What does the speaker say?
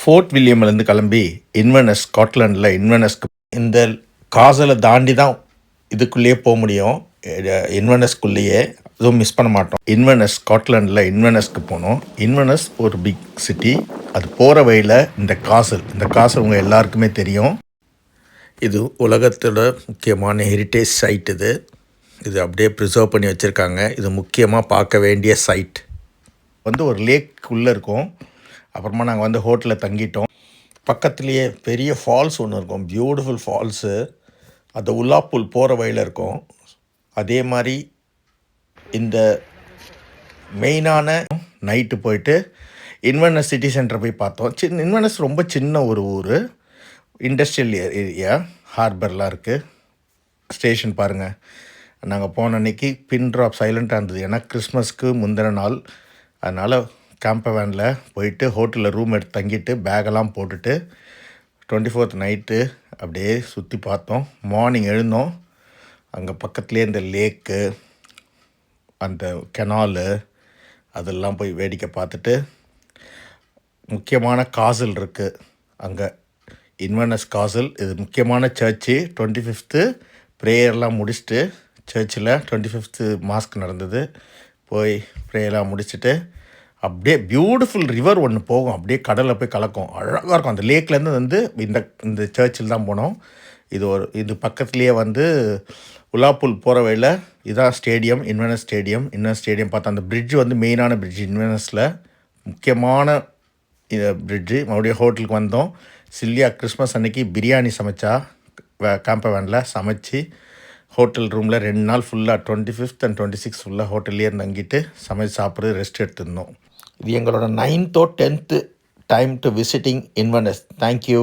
Fort வில்லியம்லேருந்து கிளம்பி இன்வெர்னஸ் ஸ்காட்லாண்டில் இன்வெர்னஸ்க்கு இந்த காசலை தாண்டி தான் இதுக்குள்ளேயே போக முடியும். இன்வெர்னஸ்குள்ளேயே எதுவும் மிஸ் பண்ண மாட்டோம். இன்வெர்னஸ் ஸ்காட்லாண்டில் இன்வெர்னஸ்க்கு போனோம். இன்வெர்னஸ் ஒரு பிக் சிட்டி. அது போகிற வழியில் இந்த காசல் உங்கள் எல்லாருக்குமே தெரியும். இது உலகத்தோட முக்கியமான ஹெரிட்டேஜ் சைட். இது அப்படியே ப்ரிசர்வ் பண்ணி வச்சுருக்காங்க. இது முக்கியமாக பார்க்க வேண்டிய சைட். ஒரு லேக் உள்ளே இருக்கும். அப்புறமா நாங்கள் ஹோட்டலில் தங்கிட்டோம். பக்கத்துலேயே பெரிய ஃபால்ஸ் ஒன்று இருக்கும், பியூட்டிஃபுல் ஃபால்ஸு. அது உலாப்பூல் போகிற வழியில் இருக்கும். அதே மாதிரி இந்த மெயினான நைட்டு போயிட்டு இன்வெர்னஸ் சிட்டி சென்டர் போய் பார்த்தோம். இன்வெர்னஸ் ரொம்ப சின்ன ஒரு ஊர், இண்டஸ்ட்ரியல் ஏரியா, ஹார்பர்லாம் இருக்குது. ஸ்டேஷன் பாருங்கள். நாங்கள் போன அன்றைக்கி பின் ட்ராப் சைலண்ட்டாக இருந்தது, ஏன்னா கிறிஸ்மஸ்க்கு முந்தின நாள். அதனால் கேம்பர் வேனில் போயிட்டு ஹோட்டலில் ரூம் எடுத்து தங்கிட்டு பேக்கெல்லாம் போட்டுட்டு 24th நைட்டு அப்படியே சுற்றி பார்த்தோம். மார்னிங் எழுந்தோம். அங்கே பக்கத்துலேயே இந்த லேக்கு, அந்த கெனாலு, அதெல்லாம் போய் வேடிக்கை பார்த்துட்டு முக்கியமான காசல் இருக்குது அங்கே, இன்வெர்னஸ் காசல். இது முக்கியமான சர்ச்சு. 25th ப்ரேயர்லாம் முடிச்சுட்டு சர்ச்சில் 25th மாஸ்க் நடந்தது. போய் ப்ரேயர்லாம் முடிச்சுட்டு அப்படியே பியூட்டிஃபுல் ரிவர் ஒன்று போகும், அப்படியே கடலில் போய் கலக்கும், அழகாக இருக்கும். அந்த லேக்லேருந்து இந்த சர்ச்சில் தான் போனோம். இது பக்கத்துலேயே உலாப்பூல் போகிற வழியில் இதுதான் ஸ்டேடியம், இன்வெர்னஸ் ஸ்டேடியம் பார்த்தா அந்த பிரிட்ஜ் மெயினான பிரிட்ஜ் இன்வெர்னஸில் முக்கியமான பிரிட்ஜு. மறுபடியும் ஹோட்டலுக்கு வந்தோம். சில்லியா கிறிஸ்மஸ் அன்னைக்கு பிரியாணி சமைச்சா கேம்பர் வேனில் சமைச்சு ஹோட்டல் ரூமில் 2 நாள் ஃபுல்லாக 25th and 26th ஃபுல்லாக ஹோட்டல்லையே தங்கிட்டு சமைச்சு சாப்பிட்றது, ரெஸ்ட் எடுத்துருந்தோம். இது எங்களோட 9th or 10th time to visiting Inverness. Thank you.